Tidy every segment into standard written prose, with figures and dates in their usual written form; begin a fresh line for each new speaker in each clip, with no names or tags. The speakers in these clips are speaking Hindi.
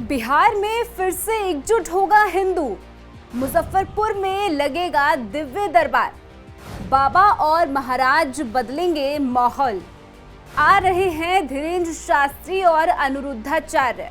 बिहार में फिर से एकजुट होगा हिंदू। मुजफ्फरपुर में लगेगा दिव्य दरबार। बाबा और महाराज बदलेंगे माहौल। आ रहे हैं धीरेन्द्र शास्त्री और अनिरुद्धाचार्य।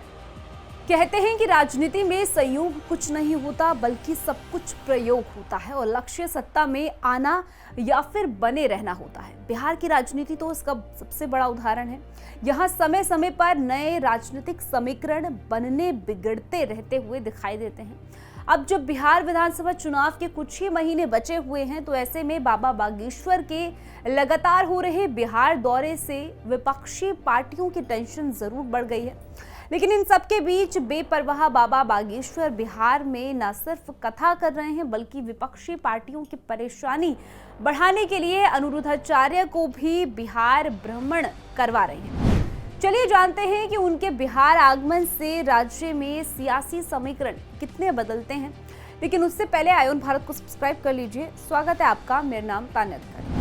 कहते हैं कि राजनीति में संयोग कुछ नहीं होता बल्कि सब कुछ प्रयोग होता है और लक्ष्य सत्ता में आना या फिर बने रहना होता है। बिहार की राजनीति तो इसका सबसे बड़ा उदाहरण है। यहाँ समय समय पर नए राजनीतिक समीकरण बनने बिगड़ते रहते हुए दिखाई देते हैं। अब जब बिहार विधानसभा चुनाव के कुछ ही महीने बचे हुए हैं तो ऐसे में बाबा बागेश्वर के लगातार हो रहे बिहार दौरे से विपक्षी पार्टियों की टेंशन जरूर बढ़ गई है। लेकिन इन सबके बीच बेपरवाह बाबा बागेश्वर बिहार में न सिर्फ कथा कर रहे हैं बल्कि विपक्षी पार्टियों की परेशानी बढ़ाने के लिए अनिरुद्धाचार्य को भी बिहार भ्रमण करवा रहे हैं। चलिए जानते हैं कि उनके बिहार आगमन से राज्य में सियासी समीकरण कितने बदलते हैं। लेकिन उससे पहले आयोन भारत को सब्सक्राइब कर लीजिए। स्वागत है आपका, मेरा नाम तान्या अख्तर।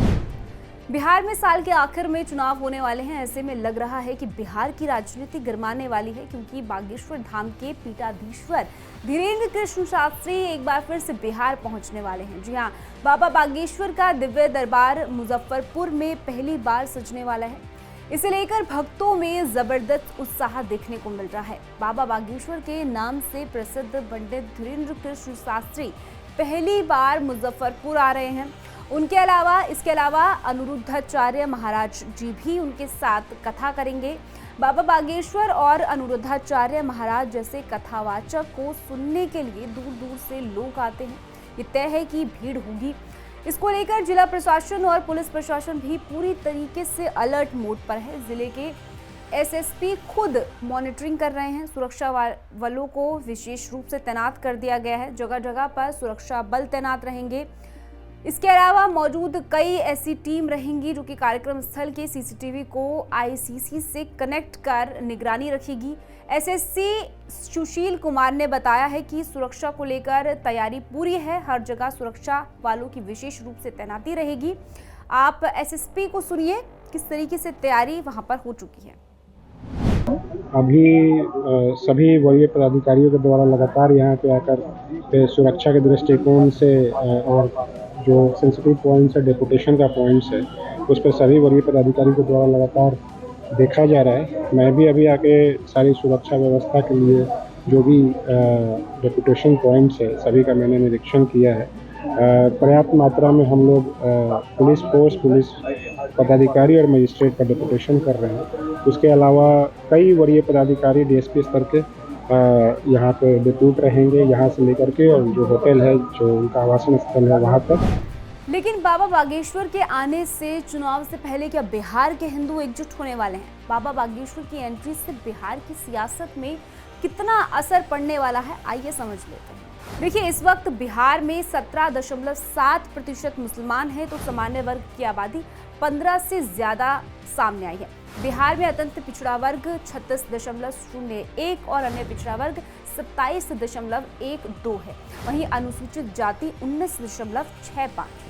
बिहार में साल के आखिर में चुनाव होने वाले हैं। ऐसे में लग रहा है कि बिहार की राजनीति गरमाने वाली है, क्योंकि बागेश्वर धाम के पीठाधीश्वर धीरेन्द्र कृष्ण शास्त्री एक बार फिर से बिहार पहुंचने वाले हैं। जी हाँ, बाबा बागेश्वर का दिव्य दरबार मुजफ्फरपुर में पहली बार सजने वाला है। इसे लेकर भक्तों में जबरदस्त उत्साह देखने को मिल रहा है। बाबा बागेश्वर के नाम से प्रसिद्ध पंडित धीरेन्द्र कृष्ण शास्त्री पहली बार मुजफ्फरपुर आ रहे हैं। इसके अलावा अनिरुद्धाचार्य महाराज जी भी उनके साथ कथा करेंगे। बाबा बागेश्वर और अनिरुद्धाचार्य महाराज जैसे कथावाचक को सुनने के लिए दूर दूर से लोग आते हैं। ये तय है कि भीड़ होगी। इसको लेकर जिला प्रशासन और पुलिस प्रशासन भी पूरी तरीके से अलर्ट मोड पर है। जिले के एसएसपी खुद मॉनिटरिंग कर रहे हैं। सुरक्षा बलों को विशेष रूप से तैनात कर दिया गया है। जगह जगह पर सुरक्षा बल तैनात रहेंगे। इसके अलावा मौजूद कई ऐसी टीम रहेंगी जो कि कार्यक्रम स्थल के सीसीटीवी को आईसीसी से कनेक्ट कर निगरानी रखेगी। एसएससी सुशील कुमार ने बताया है कि सुरक्षा को लेकर तैयारी पूरी है। हर जगह सुरक्षा वालों की विशेष रूप से तैनाती रहेगी। आप एसएसपी को सुनिए किस तरीके से तैयारी वहां पर हो चुकी है।
अभी सभी वरीय पदाधिकारियों के द्वारा लगातार यहाँ पे आकर सुरक्षा के दृष्टिकोण से और जो सेंसिटिव पॉइंट्स है, डेपुटेशन का पॉइंट्स है, उस पर सभी वरीय पदाधिकारियों के द्वारा लगातार देखा जा रहा है। मैं भी अभी आके सारी सुरक्षा व्यवस्था के लिए जो भी डेपुटेशन पॉइंट्स है सभी का मैंने निरीक्षण किया है। पर्याप्त मात्रा में हम लोग पुलिस फोर्स, पुलिस पदाधिकारी और मजिस्ट्रेट का डेपुटेशन कर रहे हैं। उसके अलावा कई वरीय पदाधिकारी डीएसपी स्तर के यहाँ पे डिप्यूट रहेंगे, यहाँ से लेकर के और जो होटल है, जो उनका आवासन स्थल है, वहाँ तक।
लेकिन बाबा बागेश्वर के आने से चुनाव से पहले क्या बिहार के हिंदू एकजुट होने वाले हैं? बाबा बागेश्वर की एंट्री से बिहार की सियासत में कितना असर पड़ने वाला है, आइए समझ लेते हैं। देखिए, इस वक्त बिहार में 17.7% मुसलमान हैं, तो सामान्य वर्ग की आबादी 15 से ज्यादा सामने आई है। बिहार में अत्यंत पिछड़ा वर्ग 36.01 और अन्य पिछड़ा वर्ग 27.12 है। वहीं अनुसूचित जाति 19.65 है।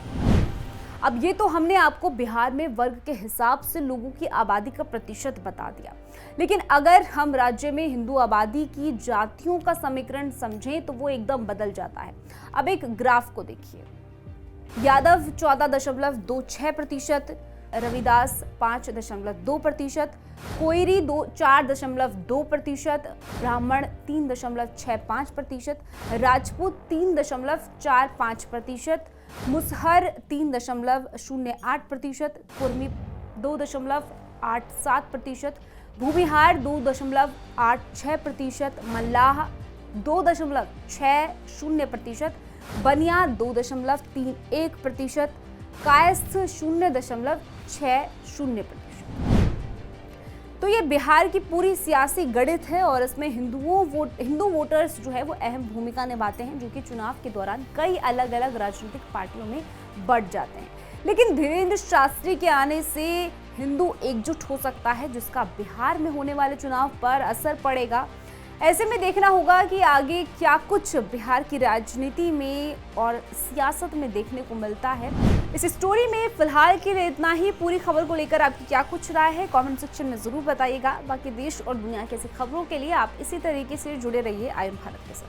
अब ये तो हमने आपको बिहार में वर्ग के हिसाब से लोगों की आबादी का प्रतिशत बता दिया, लेकिन अगर हम राज्य में हिंदू आबादी की जातियों का समीकरण समझें तो वो एकदम बदल जाता है। अब एक ग्राफ को देखिए। यादव 14.26%, रविदास 5.2%, कोयरी 4.2%, ब्राह्मण 3.65%, राजपूत 3.45%, मुसहर 3.08%, कुर्मी 2.87%, भूमिहार 2.86%, मल्लाह 2.60%, बनिया 2.31%, कायस्थ 0.60%। तो ये बिहार की पूरी सियासी गणित है और इसमें हिंदू वोटर्स जो है वो अहम भूमिका निभाते हैं, जो कि चुनाव के दौरान कई अलग अलग राजनीतिक पार्टियों में बढ़ जाते हैं। लेकिन धीरेन्द्र शास्त्री के आने से हिंदू एकजुट हो सकता है, जिसका बिहार में होने वाले चुनाव पर असर पड़ेगा। ऐसे में देखना होगा कि आगे क्या कुछ बिहार की राजनीति में और सियासत में देखने को मिलता है। इस स्टोरी में फिलहाल के लिए इतना ही। पूरी खबर को लेकर आपकी क्या कुछ राय है कमेंट सेक्शन में जरूर बताइएगा। बाकी देश और दुनिया की ऐसी खबरों के लिए आप इसी तरीके से जुड़े रहिए आयन भारत के साथ।